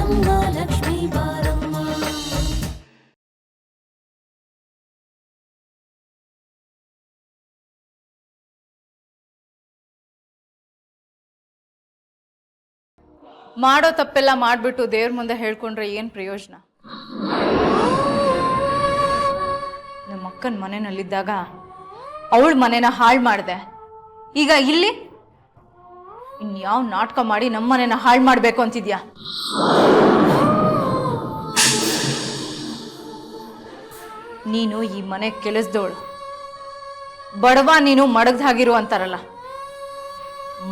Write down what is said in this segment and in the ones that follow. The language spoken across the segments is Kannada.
ಬಾರಮ್ಮ ಲಕ್ಷ್ಮೀ ಬಾರಮ್ಮ. ಮಾಡೋ ತಪ್ಪೆಲ್ಲ ಮಾಡ್ಬಿಟ್ಟು ದೇವ್ರ ಮುಂದೆ ಹೇಳ್ಕೊಂಡ್ರೆ ಏನು ಪ್ರಯೋಜನ? ನಮ್ಮ ಅಕ್ಕನ ಮನೆಯಲ್ಲಿದ್ದಾಗ ಅವಳ ಮನೆನ ಹಾಳು ಮಾಡಿದೆ. ಈಗ ಇಲ್ಲಿ ಇನ್ಯಾವ ನಾಟಕ ಮಾಡಿ ನಮ್ಮ ಮನೆನ ಹಾಳು ಮಾಡಬೇಕು ಅಂತಿದ್ಯಾ? ನೀನು ಈ ಮನೆ ಕೆಲಸದವಳು, ಬಡವ ನೀನು ಮಡಗ್ದಾಗಿರು ಅಂತಾರಲ್ಲ.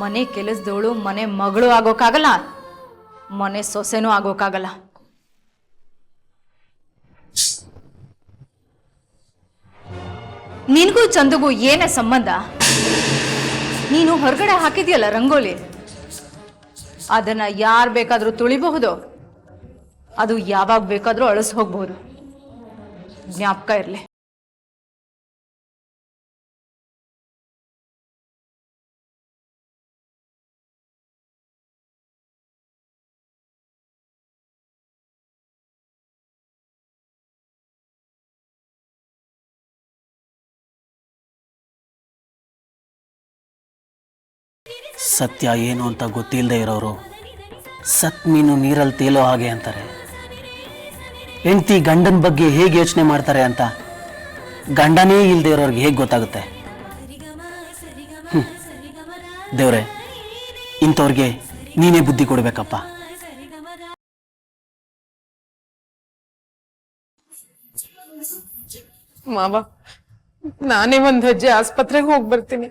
ಮನೆ ಕೆಲಸದವಳು ಮನೆ ಮಗಳು ಆಗೋಕ್ಕಾಗಲ್ಲ, ಮನೆ ಸೊಸೆನೂ ಆಗೋಕ್ಕಾಗಲ್ಲ. ನಿನಗೂ ಚಂದುಗೂ ಏನೇ ಸಂಬಂಧ? ನೀನು ಹೊರಗಡೆ ಹಾಕಿದ್ಯಲ್ಲ ರಂಗೋಲಿ, ಅದನ್ನ ಯಾರು ಬೇಕಾದ್ರೂ ತುಳಿಬಹುದು, ಅದು ಯಾವಾಗ ಬೇಕಾದ್ರೂ ಅಳಿಸ್ ಹೋಗ್ಬಹುದು. ಜ್ಞಾಪಕ ಇರಲಿ. ಸತ್ಯ ಏನು ಅಂತ ಗೊತ್ತಿಲ್ಲದೆ ಇರೋರು ಸತ್ ಮೀನು ನೀರಲ್ಲಿ ತೇಲೋ ಹಾಗೆ ಅಂತಾರೆ. ಹೆಂಡತಿ ಗಂಡನ ಬಗ್ಗೆ ಹೇಗೆ ಯೋಚನೆ ಮಾಡ್ತಾರೆ ಅಂತ ಗಂಡನೇ ಇಲ್ಲದೆ ಇರೋರಿಗೆ ಹೇಗೆ ಗೊತ್ತಾಗುತ್ತೆ? ದೇವ್ರೆ, ಇಂಥವ್ರಿಗೆ ನೀನೇ ಬುದ್ಧಿ ಕೊಡ್ಬೇಕಪ್ಪ. ಮಾವ, ನಾನೇ ಒಂದು ಹೆಜ್ಜೆ ಆಸ್ಪತ್ರೆಗೆ ಹೋಗಿ ಬರ್ತೀನಿ.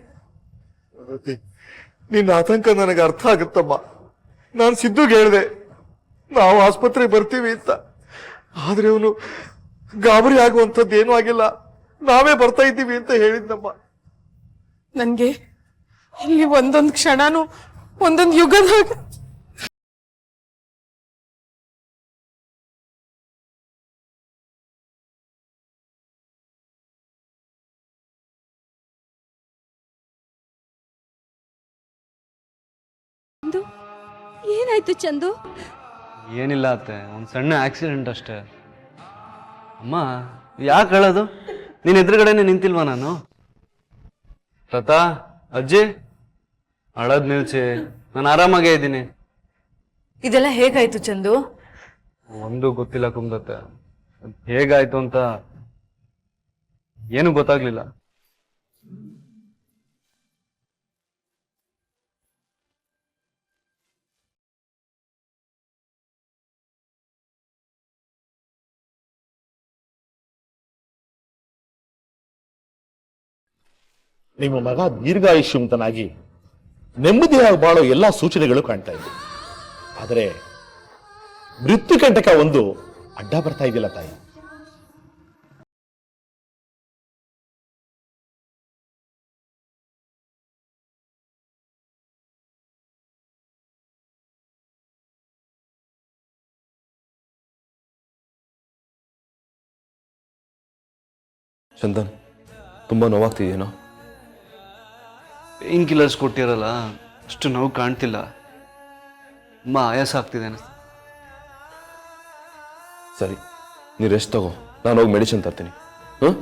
ನಿನ್ನ ಆತಂಕ ನನಗೆ ಅರ್ಥ ಆಗುತ್ತಮ್ಮ. ನಾನು ಸಿದ್ದುಗೆ ಹೇಳಿದೆ ನಾವು ಆಸ್ಪತ್ರೆಗೆ ಬರ್ತೀವಿ ಅಂತ, ಆದ್ರೆ ಅವನು ಗಾಬರಿ ಆಗುವಂಥದ್ದು ಏನೂ ಆಗಿಲ್ಲ, ನಾವೇ ಬರ್ತಾ ಇದ್ದೀವಿ ಅಂತ ಹೇಳಿದ್ನಮ್ಮ. ನನ್ಗೆ ಇಲ್ಲಿ ಒಂದೊಂದು ಕ್ಷಣನೂ ಒಂದೊಂದು ಯುಗದಾಗ ಏನಾಯ್ತು ಚಂದು? ಏನಿಲ್ಲ ಅತ್ತೆ, ಒಂದು ಸಣ್ಣ ಆಕ್ಸಿಡೆಂಟ್ ಅಷ್ಟೇ. ಅಮ್ಮ ಯಾಕೆ ಹೇಳೋದು? ನೀನು ಎದುರುಗಡೆನೆ ನಿಂತಿಲ್ವಾ ನಾನು? ಲತಾ, ಅಜ್ಜಿ ಅಳೋದ್ ನಿಲ್ಸಿ, ನಾನು ಆರಾಮಾಗೇ ಇದ್ದೀನಿ. ಇದೆಲ್ಲ ಹೇಗಾಯ್ತು ಚಂದು? ಒಂದು ಗೊತ್ತಿಲ್ಲ ಕುಂದತ್ತೆ, ಹೇಗಾಯ್ತು ಅಂತ ಏನು ಗೊತ್ತಾಗ್ಲಿಲ್ಲ. ನಿಮ್ಮ ಮಗ ದೀರ್ಘಾಯುಷ್ಯವಂತನಾಗಿ ನೆಮ್ಮದಿಯಾಗಿ ಬಾಳೋ ಎಲ್ಲಾ ಸೂಚನೆಗಳು ಕಾಣ್ತಾ ಇವೆ. ಆದರೆ ಮೃತ್ಯುಕಂಟಕ ಒಂದು ಅಡ್ಡ ಬರ್ತಾ ಇದೆಯಲ್ಲ ತಾಯಿ. ಚಂದನ್, ತುಂಬಾ ನೋವಾಗ್ತಿದೆಯೇನೋ? ಪೇನ್ ಕಿಲ್ಲರ್ಸ್ ಕೊಟ್ಟಿರಲ್ಲ, ಅಷ್ಟು ನೋವು ಕಾಣ್ತಿಲ್ಲ. ಅಮ್ಮ ಆಯಾಸ ಆಗ್ತಿದೆ ಅನಿಸ್ತು. ಸರಿ, ನೀ ರೆಸ್ಟ್ ತಗೋ, ನಾನು ಹೋಗಿ ಮೆಡಿಸಿನ್ ತರ್ತೀನಿ. ಹ್ಞೂ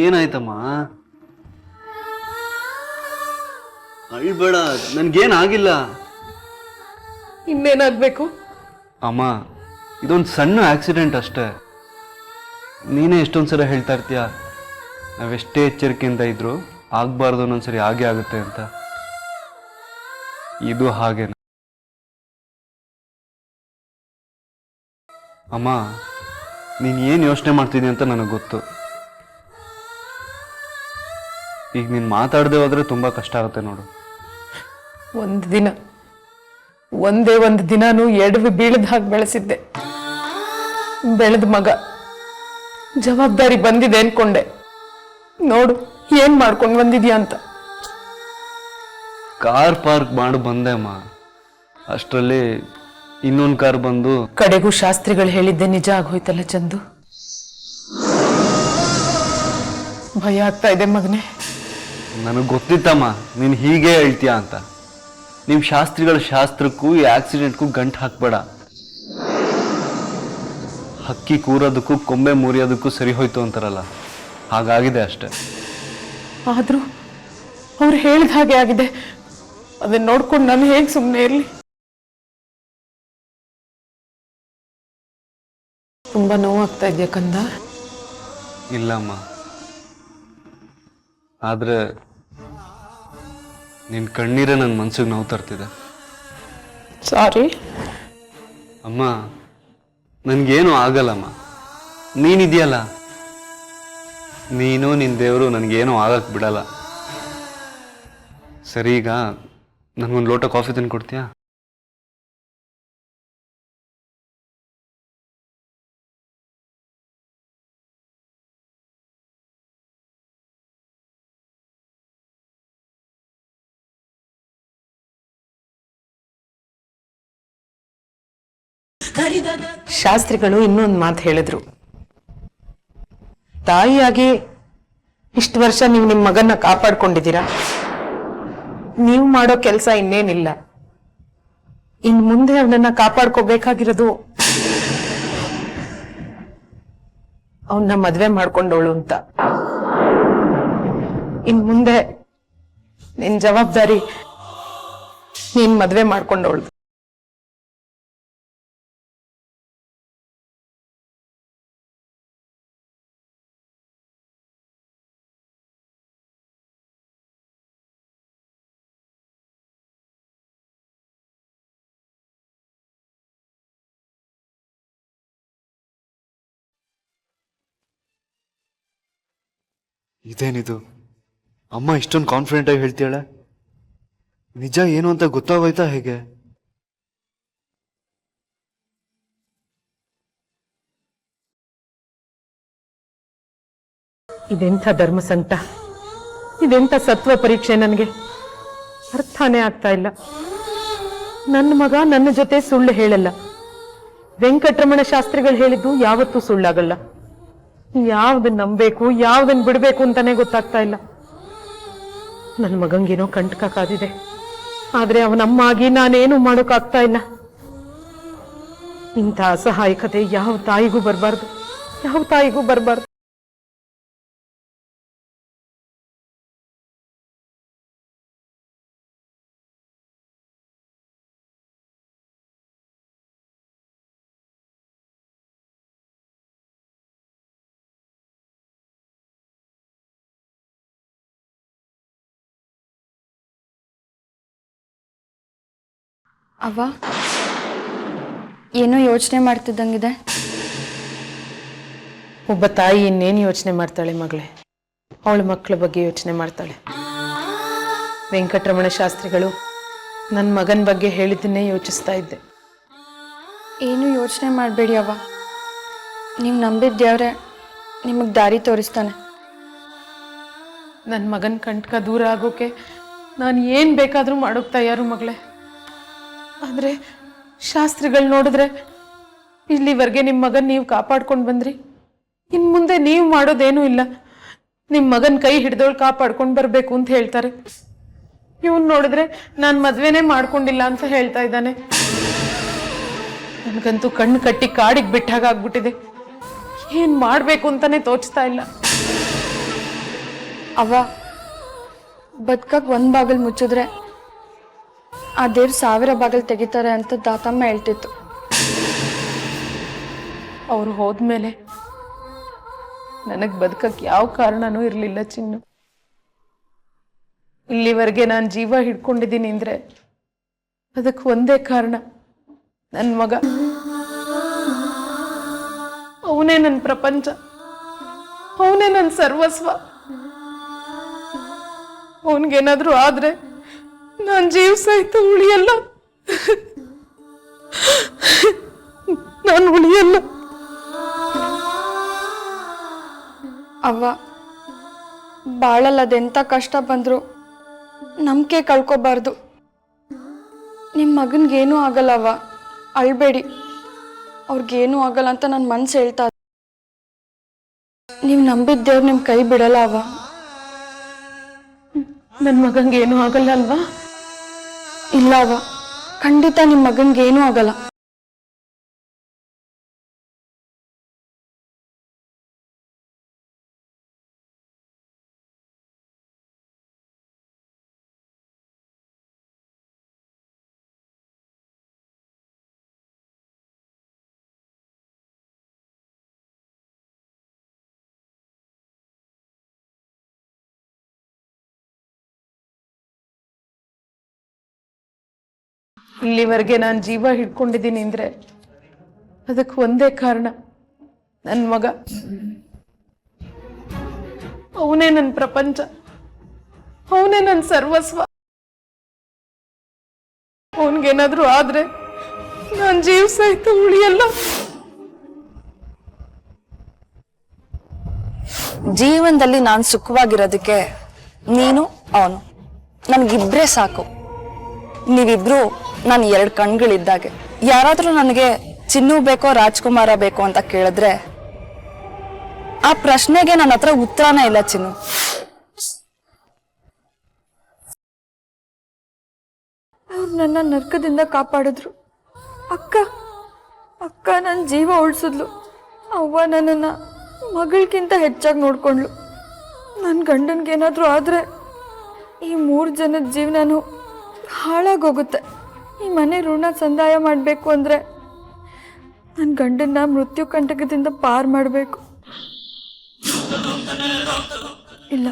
ಏನಾಯ್ತಮ್ಮ? ಅಳ್ಬೇಡ, ನನ್ಗೇನಾಗಿಲ್ಲ. ಇನ್ನೇನಾಗ್ಬೇಕು? ಅಮ್ಮ, ಇದೊಂದು ಸಣ್ಣ ಆಕ್ಸಿಡೆಂಟ್ ಅಷ್ಟೇ. ನೀನೇ ಎಷ್ಟೊಂದ್ಸಲ ಹೇಳ್ತಾ ಇರ್ತೀಯ, ನಾವೆಷ್ಟೇ ಎಚ್ಚರಿಕೆಯಿಂದ ಇದ್ರು ಆಗ್ಬಾರ್ದು ಒಂದೊಂದ್ಸರಿ ಹಾಗೆ ಆಗುತ್ತೆ ಅಂತ. ಇದು ಹಾಗೇನ ಅಮ್ಮ? ನೀನು ಏನು ಯೋಚನೆ ಮಾಡ್ತಿದ್ದಿ ಅಂತ ನನಗೆ ಗೊತ್ತು. ಈಗ ನೀನು ಮಾತಾಡದೆ ಹೋದ್ರೆ ತುಂಬಾ ಕಷ್ಟ ಆಗುತ್ತೆ ನೋಡು. ಒಂದೇ ಒಂದು ದಿನಾನು ಎಡವಿ ಬೀಳದ ಹಾಗೆ ಬೆಳೆಸಿದ್ದೆ. ಬೆಳೆದ ಮಗ, ಜವಾಬ್ದಾರಿ ಬಂದಿದೆ ಅನ್ಕೊಂಡೆ. ನೋಡು ಏನ್ ಮಾಡ್ಕೊಂಡು ಬಂದಿದ್ಯಾ ಅಂತ. ಕಾರ್ ಪಾರ್ಕ್ ಮಾಡಿ ಬಂದೆ ಅಮ್ಮ, ಅಷ್ಟರಲ್ಲಿ ಇನ್ನೊಂದು ಕಾರ್ ಬಂದು. ಕಡೆಗೂ ಶಾಸ್ತ್ರಿಗಳು ಹೇಳಿದ್ದೆ ನಿಜ ಆಗೋಯ್ತಲ್ಲ ಚಂದು. ಭಯ ಆಗ್ತಾ ಇದೆ ಮಗನೇ. ನನಗೆ ಗೊತ್ತಿತ್ತಮ್ಮ ನೀನು ಹೀಗೆ ಹೇಳ್ತೀಯ ಅಂತ. ನಿಮ್ಮ ಶಾಸ್ತ್ರಿಗಳ ಶಾಸ್ತ್ರಕ್ಕೂ ಈ ಆಕ್ಸಿಡೆಂಟ್ಗೂ ಗಂಟು ಹಾಕ್ಬೇಡ. ಹಕ್ಕಿ ಕೂರೋದಕ್ಕೂ ಕೊಂಬೆ ಮುರಿಯೋದಕ್ಕೂ ಸರಿ ಹೋಯ್ತು ಅಂತಾರಲ್ಲ, ಹಾಗಾಗಿದೆ ಅಷ್ಟೆ. ಆದ್ರೂ ಅವ್ರು ಹೇಳಿದ ಹಾಗೆ ಆಗಿದೆ. ಅದನ್ನ ನೋಡ್ಕೊಂಡು ನಾನು ಹೇಗೆ ಸುಮ್ಮನೆ ಇರಲಿ? ತುಂಬಾ ನೋವಾಗ್ತಾ ಇದೆಯಾ ಕಂದ? ಇಲ್ಲಮ್ಮ, ಆದ್ರೆ ನಿನ್ನ ಕಣ್ಣೀರೇ ನನ್ನ ಮನ್ಸಿಗೆ ನೋವು ತರ್ತಿದೆ. ಸಾರಿ ಅಮ್ಮ, ನನಗೇನು ಆಗಲ್ಲಮ್ಮ. ನೀನಿದೆಯಲ್ಲ, ನೀನು ನಿನ್ನ ದೇವರು ನನಗೇನು ಆಗಕ್ಕೆ ಬಿಡಲ್ಲ. ಸರಿ, ಈಗ ನನಗೊಂದು ಲೋಟ ಕಾಫಿ ತಂದು ಕೊಡ್ತೀಯಾ? ಶಾಸ್ತ್ರಿಗಳು ಇನ್ನೊಂದು ಮಾತು ಹೇಳಿದ್ರು. ತಾಯಿಯಾಗಿ ಇಷ್ಟು ವರ್ಷ ನೀವು ನಿಮ್ಮ ಮಗನ್ನ ಕಾಪಾಡ್ಕೊಂಡಿದ್ದೀರಾ. ನೀವು ಮಾಡೋ ಕೆಲಸ ಇನ್ನೇನಿಲ್ಲ. ಇನ್ ಮುಂದೆ ಅವನನ್ನ ಕಾಪಾಡ್ಕೋಬೇಕಾಗಿರೋದು ಅವನ್ನ ಮದ್ವೆ ಮಾಡ್ಕೊಂಡವಳು ಅಂತ. ಇನ್ ಮುಂದೆ ನಿನ್ ಜವಾಬ್ದಾರಿ ನೀನ್ ಮದ್ವೆ ಮಾಡ್ಕೊಂಡವಳು. ಇದೇನಿದು, ಅಮ್ಮ ಇಷ್ಟೊಂದು ಕಾನ್ಫಿಡೆಂಟ್ ಆಗಿ ಹೇಳ್ತಾಳೆ? ನಿಜ ಏನು ಅಂತ ಗೊತ್ತಾಗೋಯ್ತಾ ಹೇಗೆ? ಇದೆಂಥ ಧರ್ಮ ಸಂಕಟ, ಇದೆಂಥ ಸತ್ವ ಪರೀಕ್ಷೆ. ನನಗೆ ಅರ್ಥನೇ ಆಗ್ತಾ ಇಲ್ಲ. ನನ್ನ ಮಗ ನನ್ನ ಜೊತೆ ಸುಳ್ಳು ಹೇಳಲ್ಲ. ವೆಂಕಟರಮಣ ಶಾಸ್ತ್ರಿಗಳು ಹೇಳಿದ್ದು ಯಾವತ್ತೂ ಸುಳ್ಳಾಗಲ್ಲ. ಯಾವ್ದನ್ನ ನಂಬೇಕು, ಯಾವ್ದನ್ನ ಬಿಡ್ಬೇಕು ಅಂತಾನೆ ಗೊತ್ತಾಗ್ತಾ ಇಲ್ಲ. ನನ್ನ ಮಗಂಗೇನೋ ಕಂಟಕ ಕಾದಿದೆ, ಆದ್ರೆ ಅವನಮ್ಮ ಆಗಿ ನಾನೇನು ಮಾಡೋಕ್ಕಾಗ್ತಾ ಇಲ್ಲ. ಇಂಥ ಅಸಹಾಯಕತೆ ಯಾವ ತಾಯಿಗೂ ಬರಬಾರ್ದು, ಯಾವ ತಾಯಿಗೂ ಬರಬಾರ್ದು. ಅವ್ವ, ಏನೋ ಯೋಚನೆ ಮಾಡ್ತಿದ್ದಂಗಿದೆ. ಒಬ್ಬ ತಾಯಿ ಇನ್ನೇನು ಯೋಚನೆ ಮಾಡ್ತಾಳೆ ಮಗಳೇ? ಅವಳ ಮಕ್ಕಳ ಬಗ್ಗೆ ಯೋಚನೆ ಮಾಡ್ತಾಳೆ. ವೆಂಕಟರಮಣ ಶಾಸ್ತ್ರಿಗಳು ನನ್ನ ಮಗನ ಬಗ್ಗೆ ಹೇಳಿದ್ದನ್ನೇ ಯೋಚಿಸ್ತಾ ಇದ್ದೆ. ಏನು ಯೋಚನೆ ಮಾಡಬೇಡಿ ಅವ್ವ. ನೀವು ನಂಬಿದ್ದೇವ್ರೆ ನಿಮಗೆ ದಾರಿ ತೋರಿಸ್ತಾನೆ. ನನ್ನ ಮಗನ ಕಂಟಕ ದೂರ ಆಗೋಕೆ ನಾನು ಏನು ಬೇಕಾದರೂ ಮಾಡೋಕೆ ತಯಾರು ಮಗಳೇ. ಆದರೆ ಶಾಸ್ತ್ರಿಗಳು ನೋಡಿದ್ರೆ ಇಲ್ಲಿವರೆಗೆ ನಿಮ್ಮ ಮಗನ ನೀವು ಕಾಪಾಡ್ಕೊಂಡು ಬಂದ್ರಿ, ಇನ್ನು ಮುಂದೆ ನೀವು ಮಾಡೋದೇನೂ ಇಲ್ಲ, ನಿಮ್ಮ ಮಗನ ಕೈ ಹಿಡ್ದವಳು ಕಾಪಾಡ್ಕೊಂಡು ಬರಬೇಕು ಅಂತ ಹೇಳ್ತಾರೆ. ಇವನ್ ನೋಡಿದ್ರೆ ನಾನು ಮದ್ವೆನೇ ಮಾಡ್ಕೊಂಡಿಲ್ಲ ಅಂತ ಹೇಳ್ತಾ ಇದ್ದಾನೆ. ನನಗಂತೂ ಕಣ್ಣು ಕಟ್ಟಿ ಕಾಡಿಗೆ ಬಿಟ್ಟಾಗ ಆಗ್ಬಿಟ್ಟಿದೆ. ಏನ್ ಮಾಡ್ಬೇಕು ಅಂತಾನೆ ತೋಚ್ತಾ ಇಲ್ಲ. ಅವ್ವ, ಬದುಕಕ್ಕೆ ಒಂದು ಬಾಗಿಲು ಮುಚ್ಚಿದ್ರೆ ಆ ದೇವ್ರು 1000 ಬಾಗಿಲು ತೆಗಿತಾರೆ ಅಂತ ದಾತಮ್ಮ ಹೇಳ್ತಿತ್ತು. ಅವ್ರು ಹೋದ್ಮೇಲೆ ನನಗೆ ಬದುಕಕ್ಕೆ ಯಾವ ಕಾರಣನೂ ಇರಲಿಲ್ಲ ಚಿನ್ನು. ಇಲ್ಲಿವರೆಗೆ ನಾನು ಜೀವ ಹಿಡ್ಕೊಂಡಿದ್ದೀನಿ ಅಂದ್ರೆ ಅದಕ್ಕೆ ಒಂದೇ ಕಾರಣ, ನನ್ನ ಮಗ. ಅವನೇ ನನ್ನ ಪ್ರಪಂಚ, ಅವನೇ ನನ್ನ ಸರ್ವಸ್ವ. ಅವನಿಗೇನಾದ್ರೂ ಆದ್ರೆ ನಾನು ಜೀವ ಸಹಿತ ಉಳಿಯಲ್ಲ, ನಾನು ಉಳಿಯಲ್ಲ. ಅವ್ವ, ಬಾಳಲ್ಲಿ ಅದೆಂಥ ಕಷ್ಟ ಬಂದ್ರು ನಂಬಿಕೆ ಕಳ್ಕೊಬಾರ್ದು. ನಿಮ್ಮ ಮಗನಿಗೇನೂ ಆಗಲ್ಲವ, ಅಳ್ಬೇಡಿ. ಅವ್ರಿಗೇನೂ ಆಗಲ್ಲ ಅಂತ ನನ್ನ ಮನ್ಸು ಹೇಳ್ತಾ. ನೀವು ನಂಬಿದ ದೇವ್ರು ನಿಮ್ಮ ಕೈ ಬಿಡಲ್ಲ ಅವ. ನನ್ನ ಮಗಂಗೆ ಏನೂ ಆಗಲ್ಲ ಅಲ್ವಾ? ಇಲ್ಲ ಅವ, ಖಂಡಿತ ನಿಮ್ಮ ಮಗನಿಗೇನೂ ಆಗಲ್ಲ. ಇಲ್ಲಿವರೆಗೆ ನಾನು ಜೀವ ಹಿಡ್ಕೊಂಡಿದ್ದೀನಿ ಅಂದ್ರೆ ಅದಕ್ಕೆ ಒಂದೇ ಕಾರಣ, ನನ್ನ ಮಗ. ಅವನೇ ನನ್ನ ಪ್ರಪಂಚ, ಅವನೇ ನನ್ನ ಸರ್ವಸ್ವ. ಅವನಿಗೇನಾದ್ರೂ ಆದ್ರೆ ನಾನು ಜೀವ ಸಹಿತ ಉಳಿಯಲ್ಲ. ಜೀವನದಲ್ಲಿ ನಾನು ಸುಖವಾಗಿರೋದಕ್ಕೆ ನೀನು ಅವನು ನನಗಿಬ್ರೇ ಸಾಕು. ನೀವಿಬ್ರು ನಾನು 2 ಕಣ್ಗಳಿದ್ದಾಗೆ. ಯಾರಾದ್ರೂ ನನಗೆ ಚಿನ್ನು ಬೇಕೋ ರಾಜ್ಕುಮಾರ ಬೇಕೋ ಅಂತ ಕೇಳಿದ್ರೆ ಆ ಪ್ರಶ್ನೆಗೆ ನನ್ನ ಹತ್ರ ಉತ್ತರನೇ ಇಲ್ಲ ಚಿನ್ನು. ಅವ್ರು ನನ್ನ ನರ್ಕದಿಂದ ಕಾಪಾಡಿದ್ರು. ಅಕ್ಕ ನನ್ನ ಜೀವ ಉಳಿಸಿದ್ಲು. ಅವ್ವ ನನ್ನನ್ನು ಮಗಳಿಗಿಂತ ಹೆಚ್ಚಾಗಿ ನೋಡ್ಕೊಂಡ್ಲು. ನನ್ನ ಗಂಡನಿಗೇನಾದರೂ ಆದರೆ ಈ 3 ಜನದ ಜೀವನನೂ ಹಾಳಾಗೋಗುತ್ತೆ. ಈ ಮನೆ ಋಣ ಸಂದಾಯ ಮಾಡಬೇಕು ಅಂದರೆ ನನ್ನ ಗಂಡನ್ನ ಮೃತ್ಯು ಕಂಟಕದಿಂದ ಪಾರು ಮಾಡಬೇಕು. ಇಲ್ಲ,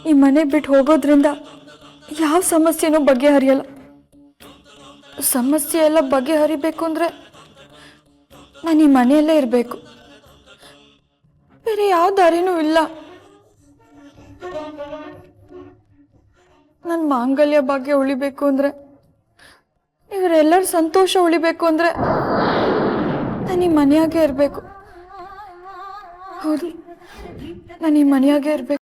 ಈ ಮನೆ ಬಿಟ್ಟು ಹೋಗೋದ್ರಿಂದ ಯಾವ ಸಮಸ್ಯೆನೂ ಬಗೆಹರಿಯಲ್ಲ. ಸಮಸ್ಯೆ ಎಲ್ಲ ಬಗೆಹರಿಬೇಕು ಅಂದರೆ ನಾನು ಈ ಮನೆಯಲ್ಲೇ ಇರಬೇಕು. ಬೇರೆ ಯಾವ ದಾರಿನೂ ಇಲ್ಲ. ನನ್ನ ಮಾಂಗಲ್ಯ ಭಾಗ್ಯ ಉಳಿಬೇಕು ಅಂದರೆ, ಇವರೆಲ್ಲರ ಸಂತೋಷ ಉಳಿಬೇಕು ಅಂದರೆ ನಾನು ಈ ಮನೆಯಾಗೆ ಇರಬೇಕು. ಹೌದು, ನಾನು ಈ ಮನೆಯಾಗೆ ಇರಬೇಕು.